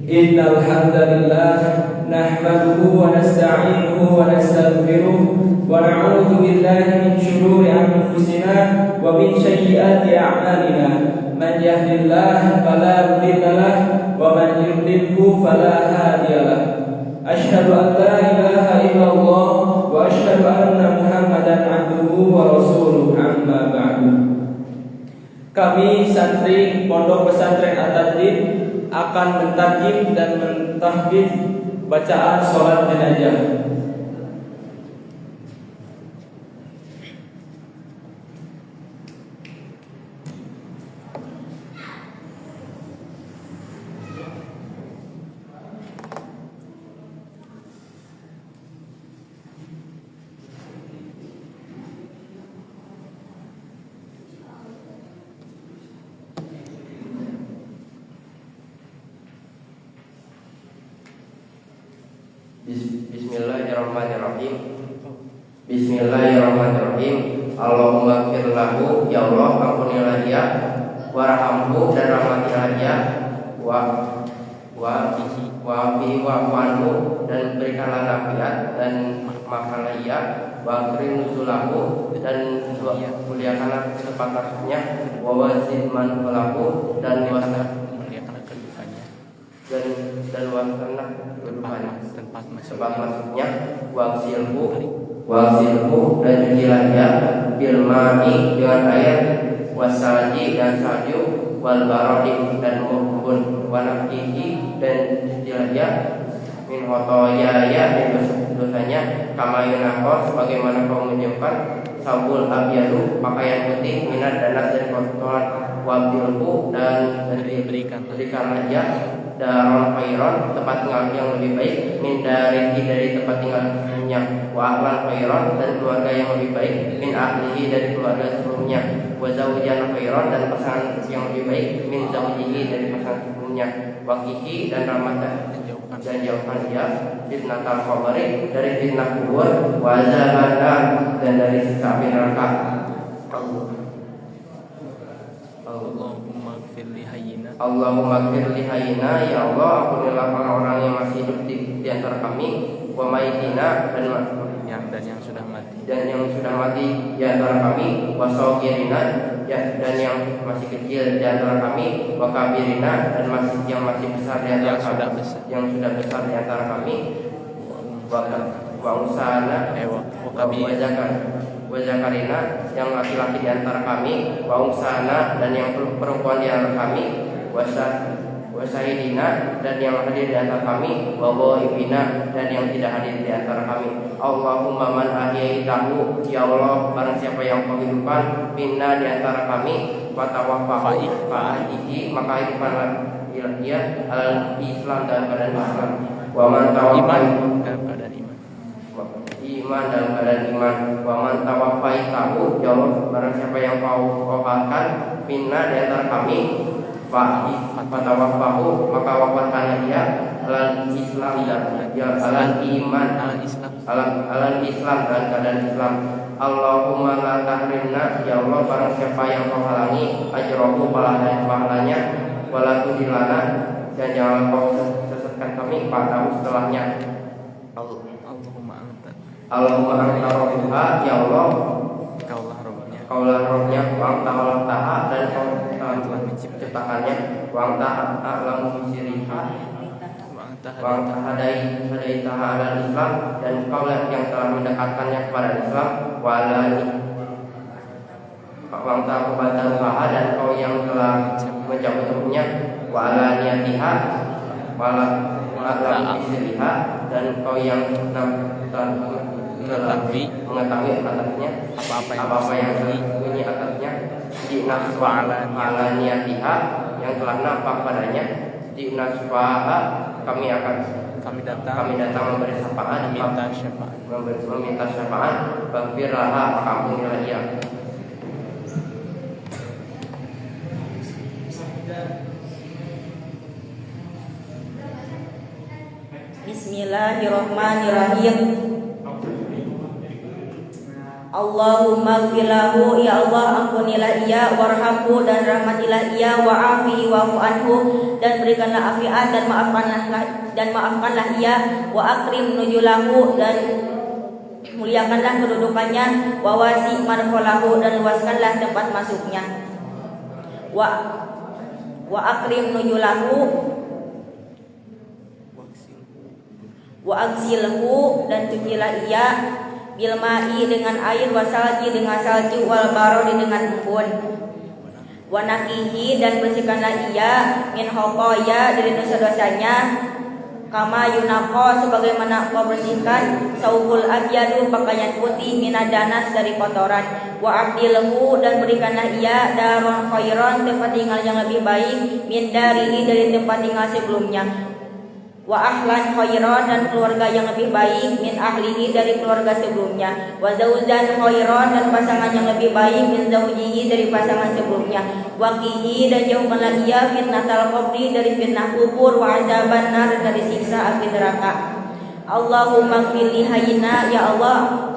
Innal hamdalillah nahmaduhu wa nasta'inuhu wa nastaghfiruh wa na'udzu billahi min shururi anfusina wa min sayyiati a'malina. Man yahdihillahu fala mudilla lahu wa man yudlilhu fala hadiya lahu. Asyhadu an la ilaha illallah wa asyhadu anna Muhammadan abduhu wa rasuluh. Amma ba'du. Kami santri Pondok Pesantren At-Tadlib akan mentarjim dan mentahfidz bacaan sholat jenazah. Bismillahirrahmanirrahim. Bismillahirrahmanirrahim. Allahumma gfir lahu, ya Allah ampunilah dia, warhamhu dan rahmatilah dia, wa'anhu dan berikanlah nafiat dan maafkanlah ia, wa akrim nuzulahu dan muliakanlah tempat masuknya, wa wazid man lahu dan muliakanlah kedudukannya dan wasanah kedudukannya tempat masuknya, waksilhu dan cucilah dia bil ma'i dengan air, wasalji dan salju, wal barodi dan murbun, wanakihi dan cucilah dia min khotoyaya dan dosanya, kama yunaqo sebagaimana kau menyiapkan sabul abyadu pakaian putih, minat danas dan kotoran, wabilhu dan berikanlah dia daron khairon tempat tinggal yang lebih baik, min darihi dari tempat tinggalnya, wa ahlan khairon dan keluarga yang lebih baik, min ahlihi dari keluarga sebelumnya, wa zawjan khairon dan pasangan yang lebih baik, min zawjihi dari pasangan sebelumnya, wa kihi dan rahmat dan jauhkan dia fitnatal qabri dari fitnah kubur, wa azaban dan dari siksa api neraka. Allahumma gfir li hayyina, ya Allah ampunilah orang-orang yang masih hidup di antara kami, wa maitina dan yang sudah mati di antara kami, wa saghirina dan yang masih kecil di antara kami, wa kabirina dan yang masih besar di antara kami, yang sudah besar di antara kami, wa usana wa zakarina yang laki-laki di antara kami, wa usana dan yang perempuan di antara kami, wasahidina dan yang hadir di antara kami, wa ghaibina dan yang tidak hadir di antara kami. Allahumma man ahyaitahu, ya Allah barang siapa yang kau hidupkan minna di antara kami, wa tawaffahu fa'adihi maka hidupkanlah dia alal Islam dalam keadaan Islam, wa man tawaffahu dalam keadaan iman dalam keadaan iman, wa man tawaffaitahu, ya Allah barang siapa yang kau wafatkan minna di antara kami, fatawaffahu maka wafatkanlah dia alal Islam dan alal iman alal Islam dan keadaan Islam. Allahumma la tahrimna, ya Allah barang siapa yang kau halangi ajrohu pahalanya, wala tudilana dan jangan kau sesatkan kami padamu setelahnya. Allahumma anta rabbuha, ya Allah kaulah rohnya, wa anta taha dan kau telah menciptakannya, wa anta a'lamu bisiriha, wa anta hadaitaha ala Islam dan kau yang telah mendekatkannya kepada Islam, wa anta qabadaha dan kau yang telah mencabut ruhnya, wa ala niyatiha wa ala bisiriha dan kau yang mengetahui atasnya apa-apa yang tersembunyi atasnya, di naswa ala niyatiha yang telah nampak padanya, di naswa kami datang memberi syafaat, meminta syafaat, bagfirlaha maka ampunilah dia. Bismillahirrahmanirrahim. Allahumma ighfir lahu, ya Allah ampunilah ia, warhamhu dan rahmatilah ia, wa'afihi wa'fu anhu dan berikanlah afiat dan maafkanlah ia, wa akrim nujulahu dan muliakanlah kedudukannya, wa wasi' madkhalahu dan luaskanlah tempat masuknya, wa akrim nujulahu wa agsilhu dan cucilah ia bilma'i dengan air, wasalji dengan salju, wal barodi dengan embun, wa naqihi dan bersihkanlah ia min khotoya dari dosa-dosanya, kama yunaqqa sebagaimana kau bersihkan saubul abyadu pakaian putih minadanas dari kotoran, wa abdilhu dan berikanlah ia daron khairon tempat tinggal yang lebih baik min darihi dari tempat tinggal sebelumnya, wa ahlan khairan dan keluarga yang lebih baik min ahlihi dari keluarga sebelumnya, wa zauzan khairan dan pasangan yang lebih baik min zaujihi dari pasangan sebelumnya, wa qihi dan jauhkanlah ia fitnatal qabri dari fitnah kubur, wa azaban nar dari siksa api neraka. Allahumma ighfir li hayyina, ya Allah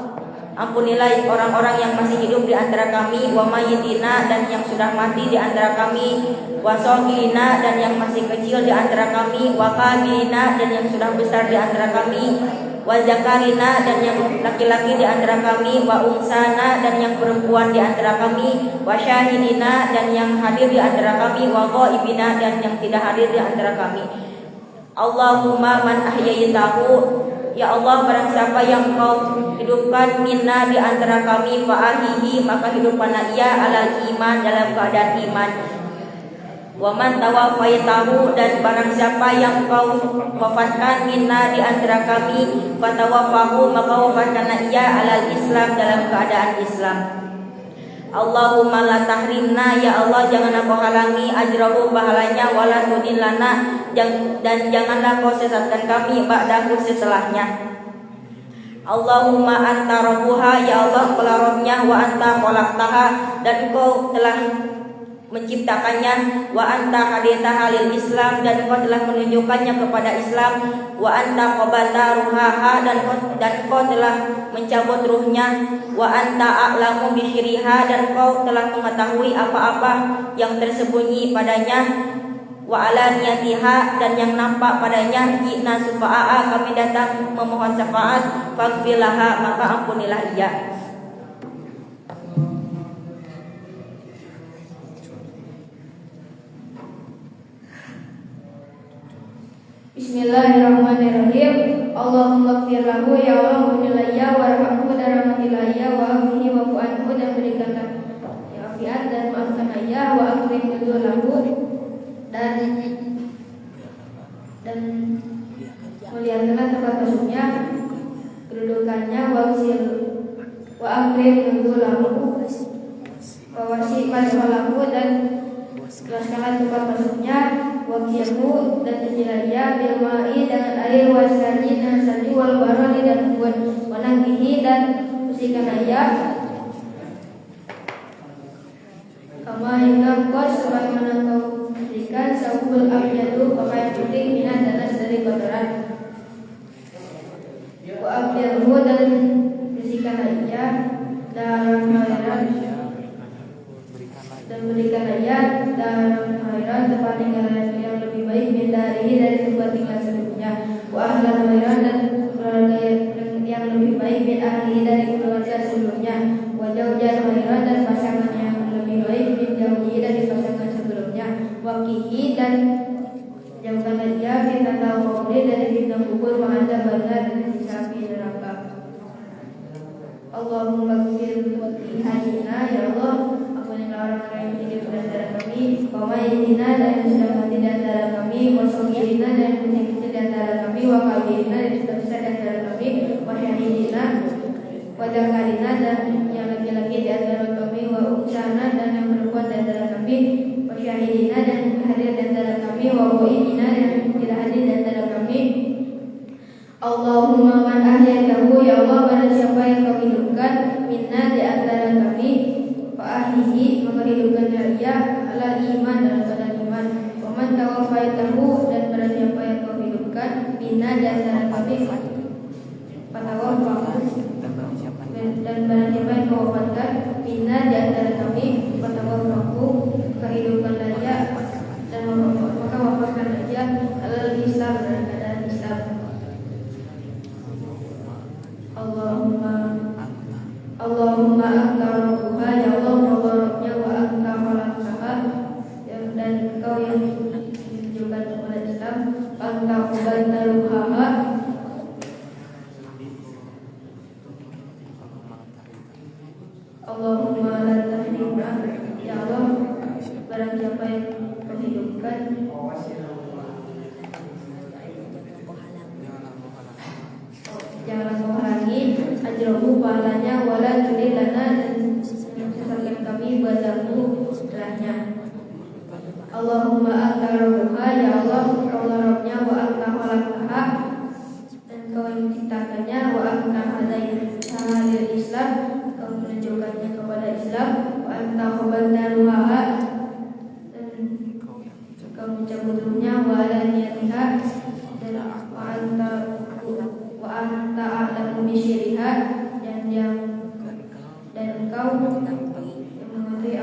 ampunilah orang-orang yang masih hidup di antara kami, wa mayyitina dan yang sudah mati di antara kami, wa saghirina dan yang masih kecil di antara kami, wa kabirina dan yang sudah besar di antara kami, wa zakarina dan yang laki-laki di antara kami, wa unsana dan yang perempuan di antara kami, wa syahidina dan yang hadir di antara kami, wa ghaibina dan yang tidak hadir di antara kami. Allahumma man ahyaitahu, ya Allah barang siapa yang kau hidupkan minna di antara kami, fa'ahihi maka hidupkanlah ia alal iman dalam keadaan iman, wa man tawafaitahu dan barang siapa yang kau wafatkan minna di antara kami, fatawafahu maka wafatkanlah ia alal Islam dalam keadaan Islam. Allahumma la tahrimna, ya Allah janganlah kau halangi ajrahu pahalanya, wala tudillana dan janganlah kau sesatkan kami ba'dahu setelahnya. Allahumma anta rabbuha, ya Allah engkaulah Rabbnya, wa anta khalaqtaha dan engkau telah menciptakannya, wa anta haditaha lil Islam dan engkau telah menunjukkannya kepada Islam, wa anta qabalta ruhaha dan engkau telah mencabut ruhnya, wa anta a'lamu bi syiriha dan engkau telah mengetahui apa-apa yang tersembunyi padanya, wa alaniyatiha dan yang nampak padanya, ji'na sufa'a kami datang memohon syafaat, faghfirlaha maka ampunilah ia. Bismillahirrahmanirrahim. Allahumma ighfir lahu, ya Allah ampunilah ia, warhamhu dan rahmatilah ia, wa afihi wa'fu anhu dan berikanlah afiat dan maafkanlah ia, wa akrim nuzulahu dan muliakanlah tempat masuknya, kedudukannya, wa akrim nuzulahu wa wasi' madkhalahu dan luaskanlah tempat masuknya, wakiyahu dan kecilaya bilma'i dengan air, wasalji dan salju, wal barodi dan embun, wanakihi dan bersihkan ia kama hingga kau sebagaimana kau berikan saubul abyadu pakaian putih minat danas dari kotoran, wa abyadhu dan bersihkan ia dalam khairan dan berikan ia dalam khairan tempat tinggal yang lebih baik min darihi dari tempat tinggal sebelumnya, wa ahlan khairan dan keluarga yang lebih baik min ahlihi dari keluarga sebelumnya, wa zaujan khairan dan pasangan yang lebih baik min zaujihi dari pasangan sebelumnya, wa qihi dan jauhkanlah dia fitnatal qabri dari fitnah kubur, wa adzaban nar dari siksa api neraka. Allahumma ighfir li hayyina, ya Allah orang-orang yang hidup di antara kami, wa mayyitina dan yang sudah mati di antara kami, wa saghirina dan yang masih kecil di antara kami, wa kabirina dan yang sudah besar di antara kami, wa syahidina wa zakarina dan yang laki-laki di antara kami, wa unsana dan yang perempuan di antara kami, wa syahidina dan yang hadir di antara kami, wa ghaibina dan yang tidak hadir di antara kami. Allahumma man ahyaytahu, ya Allah barang siapa yang kau hidupkan minna di antara kami, fa'ahihi maka hidupkanlah ia ala iman dalam keadaan iman, wa man tawafaitahu dan barang siapa yang kau hidupkan minna di antara kami, fatawaffahu dan barang siapa yang kau wafatkan minna di antara kami fatawaffahu kehidupanlah dia dan maka wafatkanlah dia alal Islam dalam keadaan Islam. Allahumma anta rabbuha ya Allah, Allah Rabbnya, wa anta khalaqtaha dan engkau yang menunjukkan kepada Islam, anta khubantaruhaha Allahumma la tahdimna ya Allah, barang siapa yang kau hidupkan jangan kau halangi ajrahu pahalanya, wala tudilana dan menyesatkan kami badahu setelahnya. Allahumma anta rabbuha ya Allah, Allah Rabbnya, wa anta khalaqtaha dan kau yang menciptakannya, wa anta hadil Islam, kau menunjukkannya kepada Islam, wa anta khabantaruha dan kau mencabut ruhnya, wa ala niyatiha dan wa anta a'lamu bisyiriha dan engkau yang mengetahui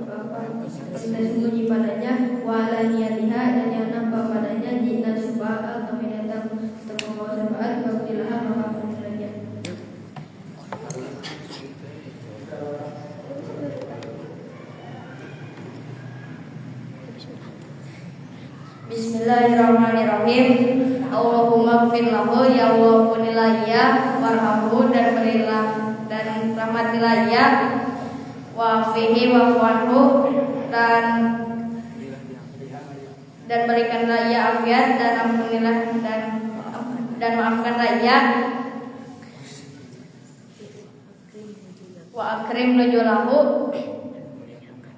apa kita sembunyi padanya, wa ala niyatiha dan yang nampak padanya, jika subha'al kami datang untuk membawa syafaat, kaufilaha maka kaufilaha. Bismillahirrahmanirrahim. Allahumma gfir lahu ya Allah, kunilah ya, warhamhu dan berilah dan rahmatilah ya, wa'afihi wa'fu'anhu dan berikanlah ya afiat dan ampunilah dan maafkanlah ya, wa akrim nujulahu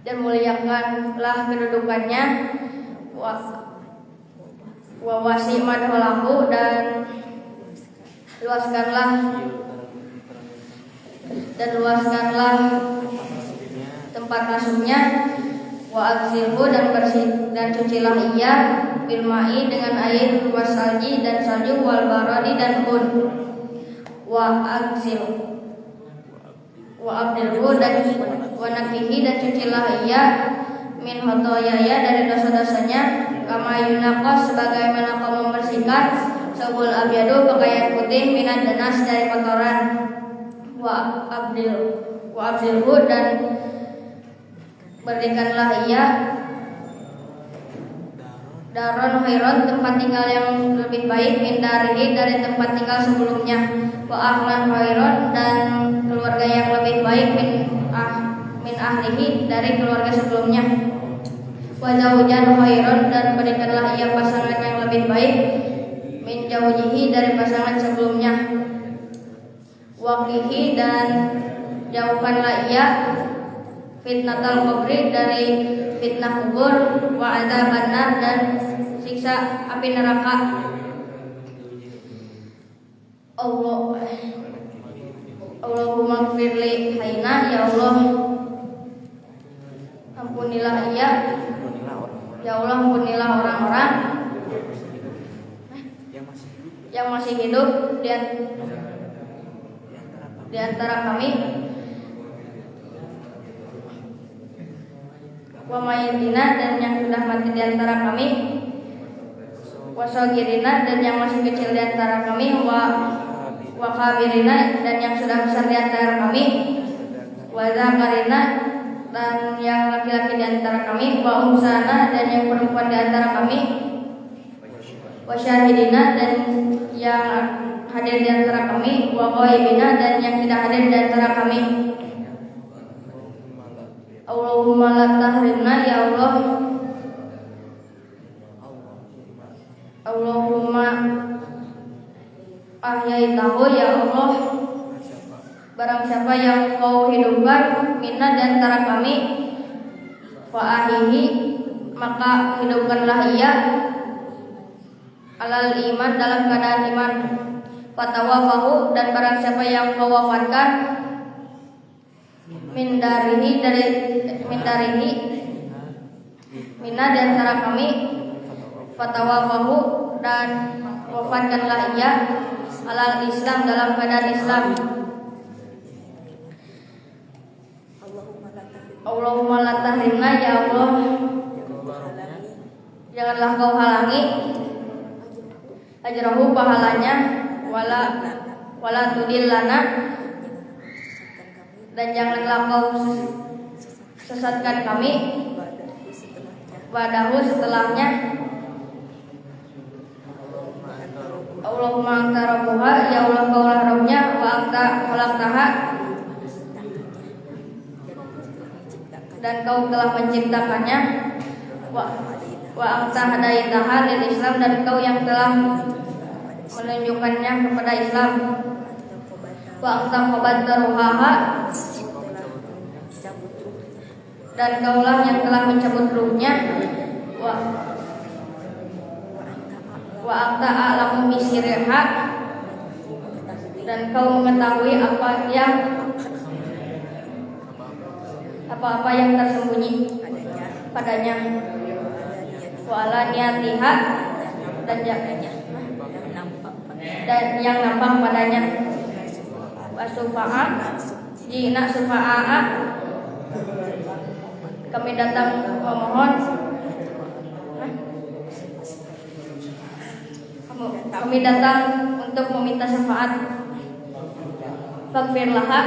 dan muliakanlah kedudukannya, wa wasi' madholahu dan luaskanlah tempat masuknya, wa agsilhu dan cucilah ia bil ma'i dengan air, wasalji dan salju, wal baradi dan bun, wa abdilhu dan wa nakihi dan cucilah ia min khotoyaya dari dosa-dosanya, kama yunaqas sebagaimana kau membersihkan sabul abyadu pakaian putih minat danas dari kotoran, wa abdilhu dan berikanlah ia daron khairon tempat tinggal yang lebih baik min darihi dari tempat tinggal sebelumnya, wa ahlan khairon dan keluarga yang lebih baik min ahlihi dari keluarga sebelumnya, wa zawjan khairon dan berikanlah ia pasangan yang lebih baik min zawjihi dari pasangan sebelumnya, waqihi dan jauhkanlah ia fitnatal qabri dari fitnah kubur, wa adzaban nar dan siksa api neraka. Allahumma gfirli hayna ya Allah, ampunilah ia ya Allah, ampunilah orang-orang yang masih hidup di antara kami, wa mayyitina dan yang sudah mati di antara kami, wa shagirina dan yang masih kecil di antara kami, wa kabirina dan yang sudah besar di antara kami, wa zakarina dan yang laki-laki di antara kami, wa unsana dan yang perempuan di antara kami, wa syahidina dan yang hadir di antara kami, wa ghaibina dan yang tidak hadir di antara kami. Allahumma la tahrimna ya Allah, Allahumma ahyaitahu ya Allah, barang siapa yang kau hidupkan minna di antara kami, fa ahihi maka hidupkanlah ia alal iman dalam keadaan iman, fatawafahu dan barang siapa yang kau wafatkan min darihi minna di antara kami, fatawafahu dan wafatkanlah ia alal Islam dalam keadaan Islam. Allahumma la tahrimna, ya Allah janganlah kau halangi ajrahu pahalanya, wala tudillana dan janganlah kau sesatkan kami ba'dahu setelahnya. Allahumma anta rabbuha, ya Allah kaulah Rabbnya, wa anta khalaqtaha dan kau telah menciptakannya, wa anta hadaitaha lil Islam dan kau yang telah menunjukkannya kepada Islam, wa anta qabattaruha dan kaulah yang telah mencabut ruhnya, wa anta a'lamu bisirha dan kau mengetahui apa-apa yang tersembunyi padanya, wa alaniyatiha dan yang nampak padanya, wa sufa'a jina sufa'a kami datang memohon, kami datang untuk meminta syafaat. Faghfir laha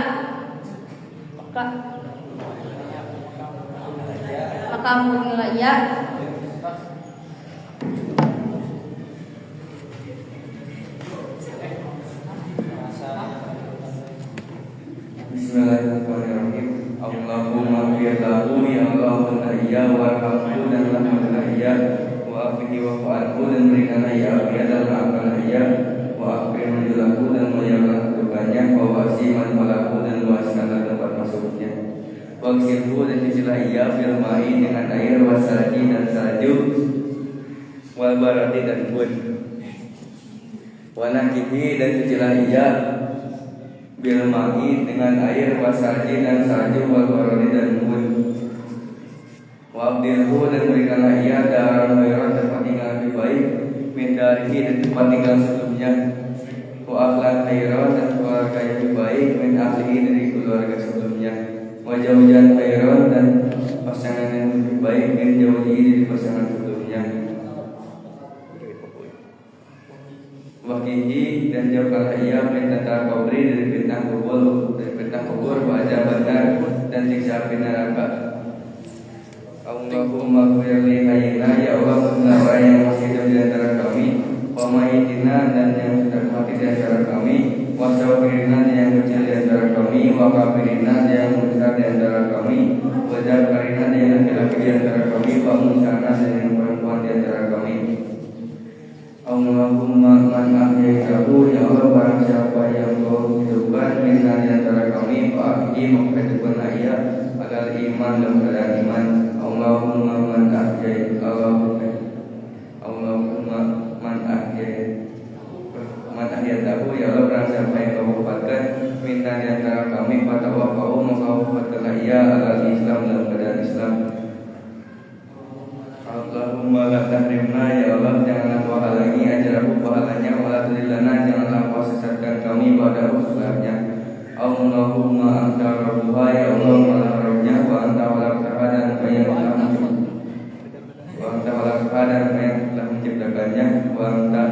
maka ampunilah ia. Bismillahirrahmanirrahim. Allahumma fir lahu ya Allahul hayya wa rahmu dan rahmatul hayya wa afihi wa fa'alhu dan berikan hayya afiyah dan rahmatul hayya wa akrim julahu dan muliakan kedudukannya wa wasiman malahu dan luaskanlah tempat masuknya, wa ksirhu dan cucilah ia bil ma'i dengan air, wasalji dan salju, wal baradi dan bun, wa nakihi dan cucilah ia bil ma'i dengan air, wasalji dan salju, wal baradi dan bun, wa abdilhu dan berikanlah ia daran khairan tempat tinggal lebih baik min darihi dan tempat tinggal sebelumnya, wa ahlan khairan dan keluarga yang lebih baik min ahlihi dari keluarga sebelumnya, wa jaujan khairan dan pasangan yang lebih baik min jauhi dari pasangan sebelumnya, wakihi dan jauhkanlah ia min tatar kubri dari fitnah kubur, wajah benar dan siksa api neraka. Allahumma firli hayyina, ya Allah mengenal yang masih hidup di antara kami, wa mayitina dan yang sudah mati di antara kami, wa sawfirina yang kecil di antara kami, wa kafirina yang besar di antara kami, wa zakarina yang laki-laki di antara kami, wa unsana dan yang perempuan di antara kami. Allahumma man ahyaitahu, ya Allah barang siapa yang kau hidupkan minna di antara kami, fa ahyi maka hidupkanlah ia agar iman dalam keadaan iman. Allahumma man ahyaitahu, ya Allah barang siapa yang kau wafatkan minna di antara kami, fa tawaffahu maka wafatkanlah ia agar Islam dalam keadaan Islam. Allahumma la tahrimna, ya Allah janganlah kau halangi ajrahu pahalanya, wa la tudillana janganlah kau sesatkan kami pada usulahnya. Allahumma anta rabbuha, ya Allah malah Rabbnya, wa anta khalaqtaha dan engkau yang telah menciptakannya, wa anta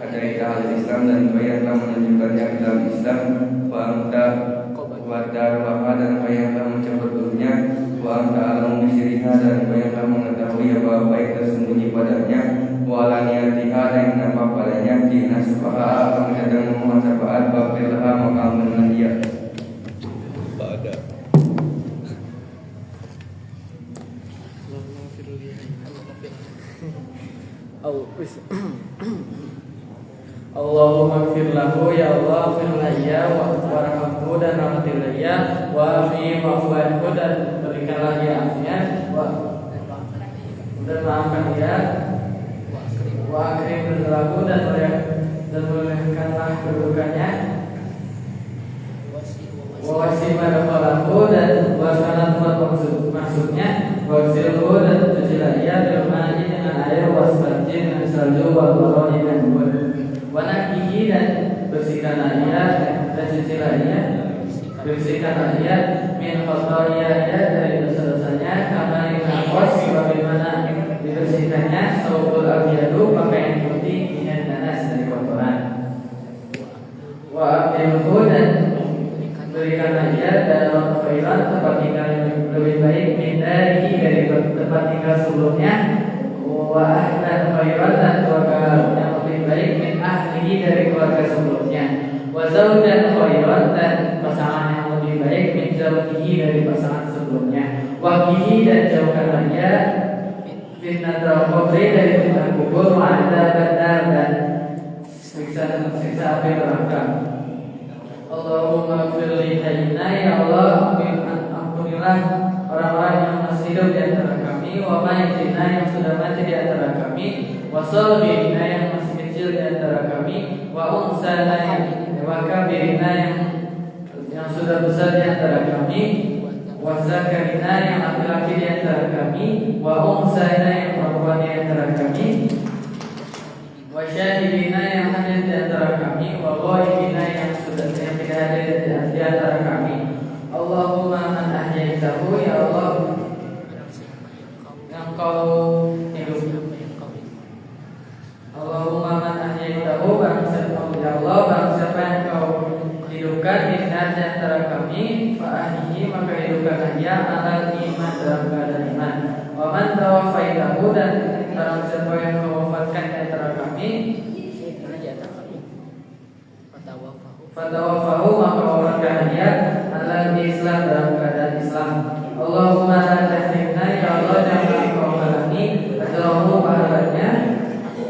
hadaitaha al Islam dan engkau yang telah menunjukkannya ke dalam Islam, wa anta qadarwaha dan engkau yang telah mencampurkannya, wa anta alamu bisiriha dan engkau yang telah mengetahui apa yang tersembunyi padanya, wa alaniyatiha dan yang nampak padanya, jina sufaha kami datang memohon syafaat, bafirlaha maka ampunilah ia. Allahumma ighfir lahu, ya Allah firlah ia warhamhu dan rahmatilah ia, wa afihi wa'fu dan berikanlah ia afiat, dan maafkan ia, wa akrim rizqahu dan muliakanlah kedudukannya, wa wasi' madkhalahu dan luaskanlah tempat maksudnya, wa ghsilhu dan cucilah ia bil ma'i dengan air, wassalji dengan salju, wal baradi dan bun, wa nakihi dan bersihkanlah ia dan cucilah ia bersihkanlah ia min khotoyanya dari dosa-dosanya, kama yunaqos sebagaimana dibersihkannya saubul abyadu pakaian putih minan danas dari kotoran. Wa abdilhu dan berikanlah ia dalam khairan tempat tinggal yang lebih baik min dari tempat tinggal sebelumnya. Wa ahlan khairan dan keluarga yang lebih baik min ahlihi dari keluarga sebelumnya. Wa zawjan khairan dan pasangan yang lebih baik min zawjihi dari pasangan sebelumnya. Wa qihi dan jauhkanlah ia fitnatul qabri dari fitnah kubur, wa adzaban nar dan siksa api neraka. Allahumma ighfir li hayyina, ya Allah ampunilah orang-orang yang masih hidup di antara kami, wa mayyitina yang sudah mati di antara kami, wa saghirina yang masih kecil di antara kami, wa unsana wa kabirina yang sudah besar di antara kami, wa zakarina yang laki-laki di antara kami, wa unsana yang perempuan di antara kami, wa syahidina yang hadir di antara kami, wa ghaibina yang tidak hadir di antara kami. Allahumma man ahyaitahu, ya Allah yang kau hidup. Allahumma man ahyaitahu, ya Allah barang siapa yang kau hidupkan di antara kami, fa ahyihi maka hidupkanlah dia alal iman dalam keadaan iman. Wa man tawaffaitahu dan barang siapa yang kau wafatkan di antara kami, fatawafahu maka wafatkan dia alal Islam dalam keadaan Islam. Allahumma la tahrimna, ya Allah jangan kau halangi ajrahu pahalanya,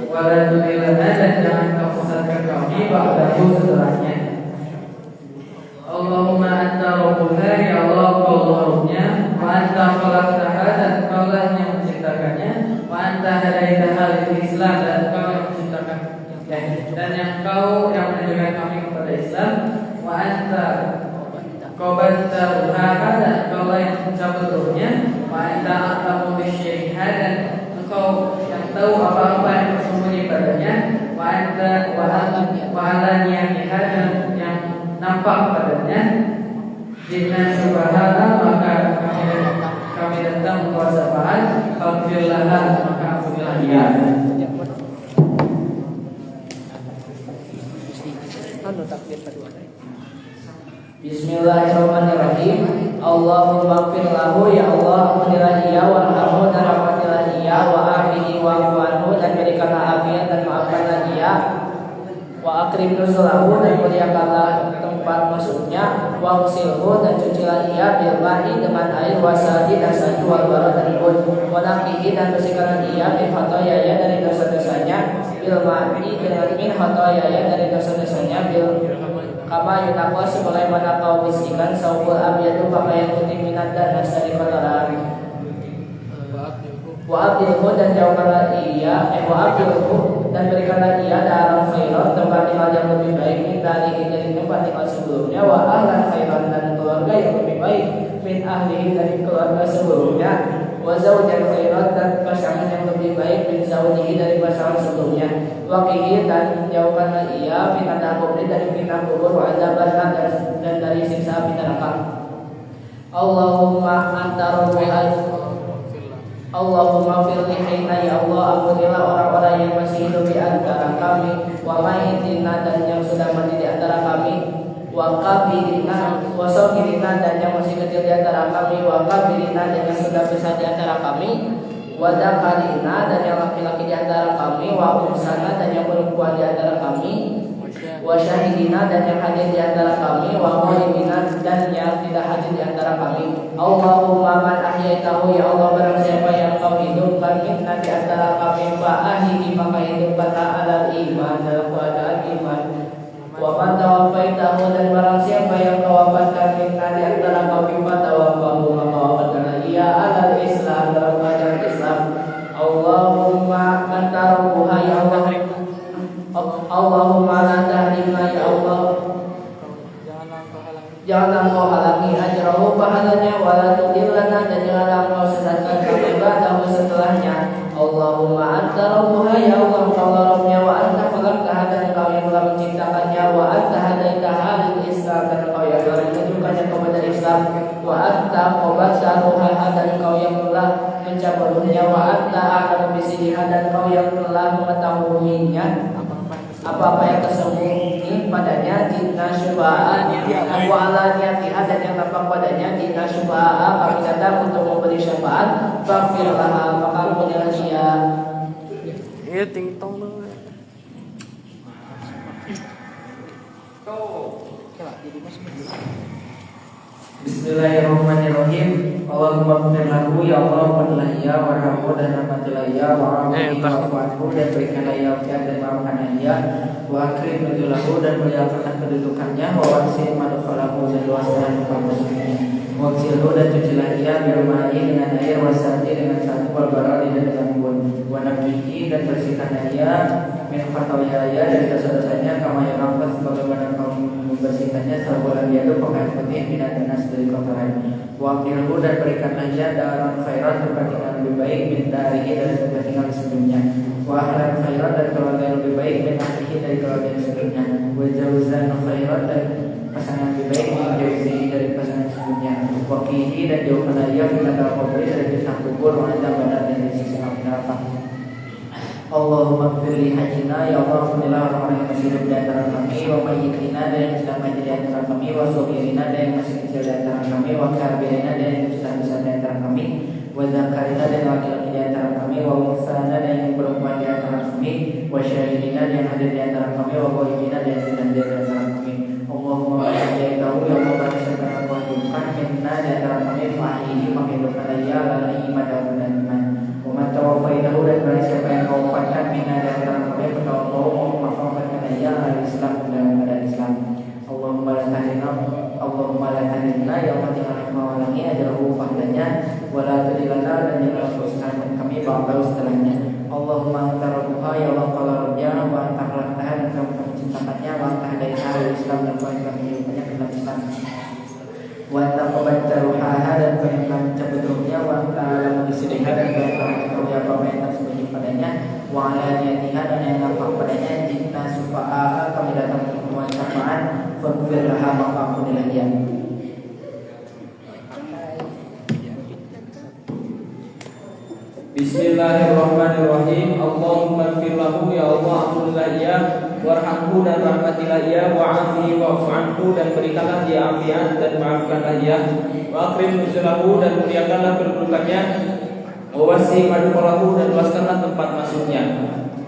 wa la tudillana dan jangan kau sesatkan kami ba'dahu setelahnya. Allahumma anta rabbuha, ya Allah kau Rabbnya, wa anta khalaqtaha dan kau lah yang menciptakannya, wa anta hadaitaha lil Islam dan kau yang menciptakan dan yang kau yang menunjukkan kami kepada Islam, wa anta qabatta ruhaha dan kau lah yang mencabut ruhnya, wa anta a'lamu bisyaiha dan engkau yang tahu apa-apa yang tersembunyi padanya, wa anta wa alaniyatiha dan yang nampak padanya. Jinna subhanahu maka kami datang kuasa Tuhan, faghfirlaha maka ampunilah dia. Bismillahirrahmanirrahim. Allahumma ighfir lahu, ya Allah ampunilah ia, warhamhu dan rahmatilah ia, wa afihi wa'fu anhu dan berikanlah afiat dan maafkanlah dia, wa akrim nuzulahu dan muliakanlah tempat masuknya, wa ghsilhu dan cucilah ia bil ma'i dengan air, wasadi dan salju, wal barad dan bun, wa naqihi dan bersihkanlah ia min khotoyaya dari dosa-dosanya, bil ma'i dengan min khotoyaya dari dosa-dosanya, bil kama yunaqos sebagaimana kau bersihkan saubul abyadu pakaian putih minat dan dari kotoran. Wa abdilhu dan jauhkanlah ia, wa abdilhu dan berikanlah ia dalam khairan tempat tinggal yang lebih baik min dari tempat tinggal sebelumnya, wa ahlan khairan dan keluarga yang lebih baik min ahlihi dari keluarga sebelumnya, wa zawjan khairan dan pasangan yang lebih baik min zawjihi dari pasangan sebelumnya, wa qihi dan jauhkanlah ia fitnah kubur dari fitnah kubur, wa adzaban dan dari siksa api neraka. Allahumma anta rabbuha, Allahumma firli hayna, ya Allah ampunilah orang-orang yang masih hidup di antara kami, wa mayyitina dan yang sudah mati di antara kami, wa kabirina wa saghirina dan yang masih kecil di antara kami, wa kabirina dan yang sudah besar di antara kami, wa dzakarina dan yang laki-laki di antara kami, wa unsana dan yang perempuan di antara kami, wa syahidina dan yang hadir di antara kami, wa ghaibina dan yang tidak hadir di antara kami. Allahumma man ahyaitahu, ya Allah barang siapa yang kau hidupkan minna di antara kami, fa ahyihi maka hidupkanlah alal iman dalam keadaan iman, wa man tawaffaitahu dan barang siapa yang kau wafatkan minna di antara kami, fa tawaffahu maka wafatkanlah ia alal Islam dalam keadaan Islam. Allahumma anta rabbuha, ya Allah Allahumma la tahrimna, ya Allah janganlah kau halangi ajrahu pahalanya, wa la tudillana dan janganlah kau sesatkan kami ba'dahu setelahnya. Allahumma anta rabbuha, ya Allah engkau Rabbnya, wa anta khalaqtaha dan engkau yang telah menciptakannya, wa anta hadaitaha lil Islam dan engkau yang telah menunjukkannya seluruhnya. Wa anta a'lamu bisiriha, dan Kau yang telah mengetahuinya apa-apa yang tersembunyi padanya. Jina syufa'a wa ala niyatiha, dan yang tampak padanya. Jina syufa'a, kami datang untuk memberi syafaat. Faghfir laha, maka ampunilah dia. Iya ting tong. Bismillahirrahmanirrahim. Allahumma ighfir lahu, ya Allah ampunilah ia, warhamhu dan rahmatilah ia, wa'afihi wa'fu dan berikanlah ia afiat dan maafkanlah ia, wa akrim nuzulahu dan muliakanlah kedudukannya, wa wasi' madkhalahu dan luaskanlah tempat masuknya, wa ghsilhu dan cucilah ia bil ma'i dengan air, wasati dengan sabun, wal baradi dan dengan bun, wa naqihi dan bersihkanlah ia min khataaya dari dosa-dosanya, kama yanqas sebagaimana Kau membersihkannya sabulan yaitu pakaian putih minat dinas dari kotoran. Wa qilhu dan berikanlah ia dalam khairat tempat tinggal lebih baik min darihi dari tempat tinggal sebelumnya. Wa ahlan khairat dan keluarga yang lebih baik min ahlihi dari keluarga yang sebelumnya. Wa jawzan khairat dan pasangan lebih baik min jawzihi dari pasangan sebelumnya. Wa qihi dan jauhkanlah ia fitnah kubur dari fitnah kubur, wa adab badan dari siksa neraka. Allahumma ighfir li hayyina, ya Allah ampunilah orang-orang yang masih hidup di antara kami, wa mayyitina dan yang sudah mati di antara kami, wa shaghirina dan yang masih kecil di antara kami, wa kabirina dan yang sudah besar di antara kami, wa dzakarina dan laki-laki di antara kami, wa unsana dan yang perempuan di antara kami, wa syahidina dan yang hadir di antara kami, wa ghaibina dan yang tidak hadir di antara kami. Allahumma ahyaytahu, ya Allah berikan kehidupan minna di antara kami, fa'ahyihi menghidupkan dia ala iman dan iman. Wa tawaffaitahu dan barang siapa yang Kau wafatkan minna di antara kami, fatawaffahu maka wafatkan dia ala Islam dalam keadaan Islam. Allahumma la tahrimna, ya Allah janganlah Kau halangi ajrahu pahalanya, wa la tudilana dan janganlah Kau sesatkan kami ba'dahu setelahnya. Allahumma anta rabbuha, ya Allah Kau Rabbnya, wa anta khalaqtaha dan Kau menciptakannya, wa anta hadaitaha ila Islam dan Kau yang menghidupkannya ke dalam Islam. Wa anta qabatta ruhaha dan Kau yang telah mencabut ruhnya, wa anta alamu bisiriha dan Kau yang telah mengetahui apa yang tersembunyi padanya, wa ala niyatiha dan yang nampak padanya. Jina syufa'a, kami datang untuk memohon syafaat. Faghfir laha, maka ampunilah dia. Bismillahirrahmanirrahim. Allahumma ighfir lahu, ya Allah ampunilah ia, warhamhu dan rahmatilah ia, wa'afihi wa'fu anhu dan berikanlah dia afiat dan maafkanlah ia, wa akrim nuzulahu dan muliakanlah kedudukannya, wa wasi' madkhalahu dan luaskanlah tempat masuknya,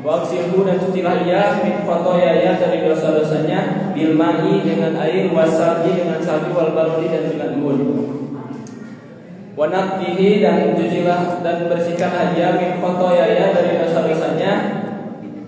wa ghsilhu dan cucilah ia min khotoyaya dari dosa-dosanya, bil ma'i dengan air, wasalji dengan salju, wal barodi dan dengan bun. Wa naqihi dan cucilah dan bersihkanlah ia min khotoyaya dari dosa-dosanya,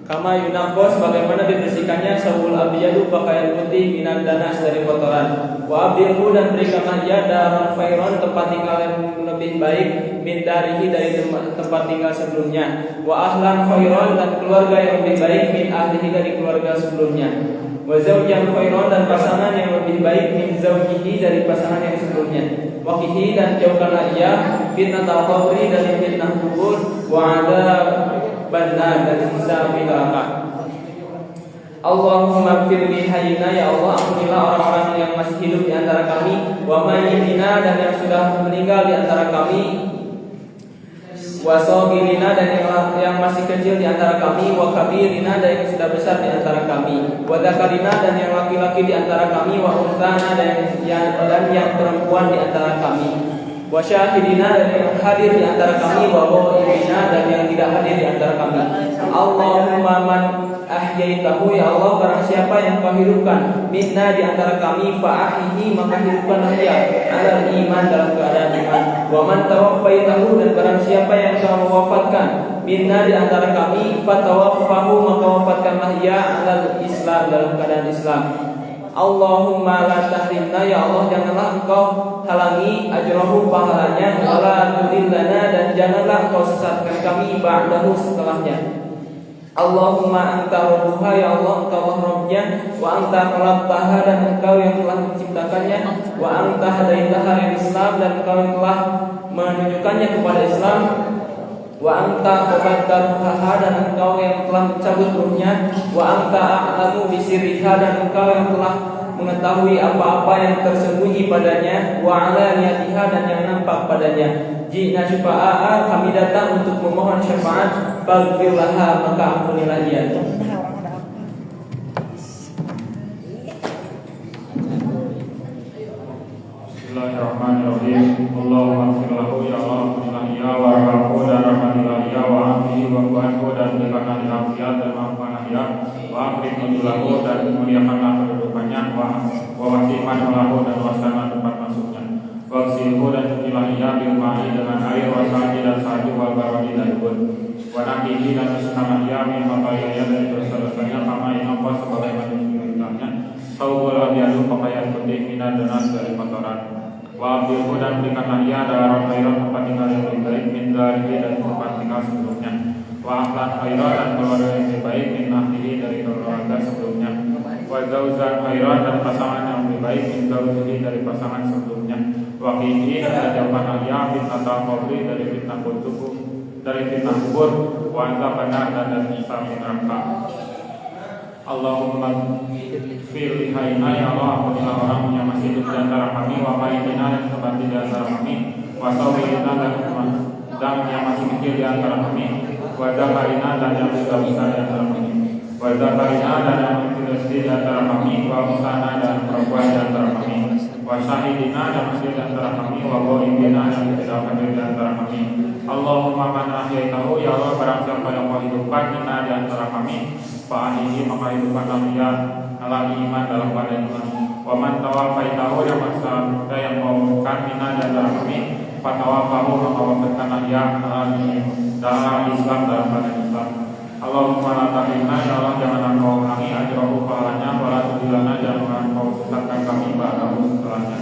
kama yunaqqas bagaimana dibersihkannya sabul abyadu pakaian putih minad danas dari kotoran. Wa abdilhu dan berikanlah ia daran khairon tempat tinggal yang lebih baik min darihi dari tempat tinggal sebelumnya. Wa ahlan khairon dan keluarga yang lebih baik min ahlihi dari keluarga sebelumnya. Wa zawjan khairon dan pasangan yang lebih baik min zawjihi dari pasangan yang sebelumnya. Wa qihi dan jauhkanlah ia fitnah qabri dari fitnah kubur, wa adab benar dan siksa api neraka. Allahumma ighfir li hayyina, ya Allah ampunilah orang-orang yang masih hidup di antara kami, wa mayyitina dan yang sudah meninggal di antara kami, wa shaghirina dan yang masih kecil di antara kami, wa kabirina dan yang sudah besar di antara kami, wa dzakarina dan yang laki-laki di antara kami, wa unsana dan yang perempuan di antara kami, wa syahidina dan yang hadir di antara kami, wa ghaibina dan yang tidak hadir di antara kami. Allahumma man ahyaitahu, ya Allah barang siapa yang Kau hidupkan minna di antara kami, fa'ahyihi maka hidupkanlah dia ala iman dalam keadaan iman. Wa man tawaffaitahu dan barang siapa yang Kau wafatkan minna di antara kami, fatawaffahu maka wafatkanlah ia ala Islam dalam keadaan Islam. Allahumma la tahrimna, ya Allah janganlah Engkau halangi ajrahu pahalanya, wala tudillana dan janganlah Engkau sesatkan kami ba'dahu setelahnya. Allahumma anta rabbuha, ya Allah Engkau Rabbnya, wa anta khalaqtaha dan Engkau yang telah menciptakannya, wa anta hadaitaha lil Islam dan Engkau yang telah menunjukkannya kepada Islam, wa anta qabatta ruhaha dan Engkau yang telah mencabut ruhnya, wa anta a'lamu bisirriha dan Engkau yang telah mengetahui apa-apa yang tersembunyi padanya, wa ala niyatiha dan yang nampak padanya. Jina syufa'a, kami datang untuk memohon syafaat. Faghfir laha, maka ampunilah dia. Bismillahirrahmanirrahim. Allahumma ighfir lahu ya Allah, ampunilah ia, warhamhu dan rahmatilah ia, wa afihi wa fu'anhu dan berikanlah ia afiat dan maafkanlah ia, wa akrim nuzulahu dan muliakanlah kedudukannya, wa wasi'man lahu dan luaskanlah tempat masuknya, wa ghsilhu dan cucilah ia bil ma'i dengan air, wa salji dan salju, wal barodi dan bun, wa naqihi dan bersihkanlah ia min khataayahu dari dosa-dosanya, kama inapa sebagaimana sebelumnya, saubul abyadu pakaian putih minan denas dari kotoran. Wa abdilhu dan berikanlah ia dalam khairan tempat tinggal yang lebih baik min darihi dari tempat tinggal sebelumnya. Wa ahlan khairan dan keluarga yang lebih baik min ahlihi dari keluarga sebelumnya. Wa zauzan khairan dan pasangan yang lebih baik min zauzihi dari pasangan sebelumnya. Wa qihi dan jauhkanlah ia fitnatal qabri dari fitnah kubur, dari fitnah kubur. Wa anzabannar dan dari hisab neraka. Allahumma fil lihaina ya Allah, ampunilah orang yang masih hidup di antara kami, wa ma'itina dan sebati di antara kami, wa sawirina dan yang masih kecil di antara kami, wa zakarina dan yang sudah besar di antara kami, wa zakarina dan yang masih di antara kami, wa usana dan perempuan di antara kami, wa syahidina dan masih di antara kami, wa ghaibina yang tidak hadir di antara kami. Allahumma man ahyaitahu ya Allah, barang siapa yang kau hidupkan minna di antara kami, fa'alihi maka hidupkanlah dia ala iman dalam keadaan iman. Wa man tawafaitahu yang masa yang maukan minna di antara kami, fatawafahu maka wafatkanlah dia dalam Islam dalam keadaan Islam. Allahumma la tahrimna ya Allah, jangan engkau ulangi ajrahu pahalanya, wa la tudilana jangan engkau sesatkan kami ba'dahu setelahnya.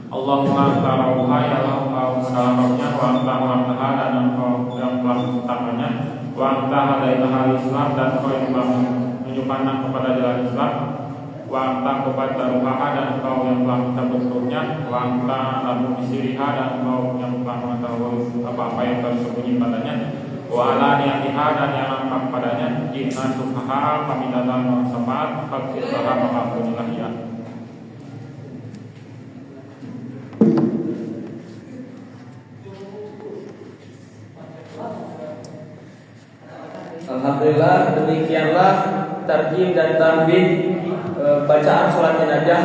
Allahumma ta'rawha ya Allah, engkau salamnya, wa anta haramtaha dan engkau yang telah menciptakannya, wa anta hadaitaha Islam dan engkau yang telah menunjukkannya kepada jalan Islam, wa anta qaddaruha dan engkau yang telah mencabut hurufnya, wa anta lamu bisiriha dan engkau yang telah mengetahui apa-apa yang tersembunyi padanya, wa ala niyatiha dan yang nampak padanya, jina sufaha kami datang syafaat, faghfir laha maka ampunilah ia. Alhamdulillah, demikianlah tarjim dan tahfidz bacaan sholat jenazah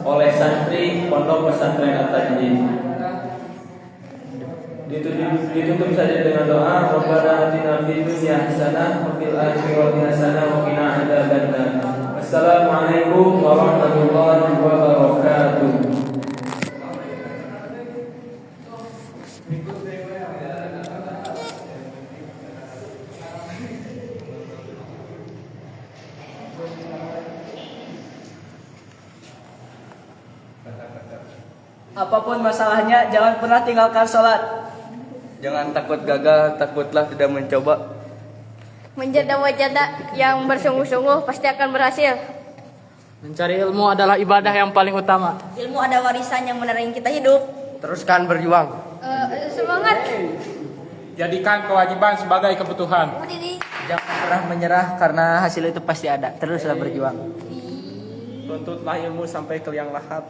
oleh santri Pondok Pesantren At-Tajdid. Ditutup saja dengan doa, Rabbana atina fid dunya hasanah wa fil akhirati hasanah wa qina adzabannar. Assalamualaikum warahmatullahi wabarakatuh. Apapun masalahnya, jangan pernah tinggalkan sholat. Jangan takut gagal, takutlah tidak mencoba. Menjaga wajada yang bersungguh-sungguh pasti akan berhasil. Mencari ilmu adalah ibadah yang paling utama. Ilmu ada warisan yang menerangi kita hidup. Teruskan berjuang. Semangat. Jadikan kewajiban sebagai kebutuhan. Jangan pernah menyerah karena hasil itu pasti ada. Teruslah berjuang. Tuntutlah ilmu sampai ke liang lahat.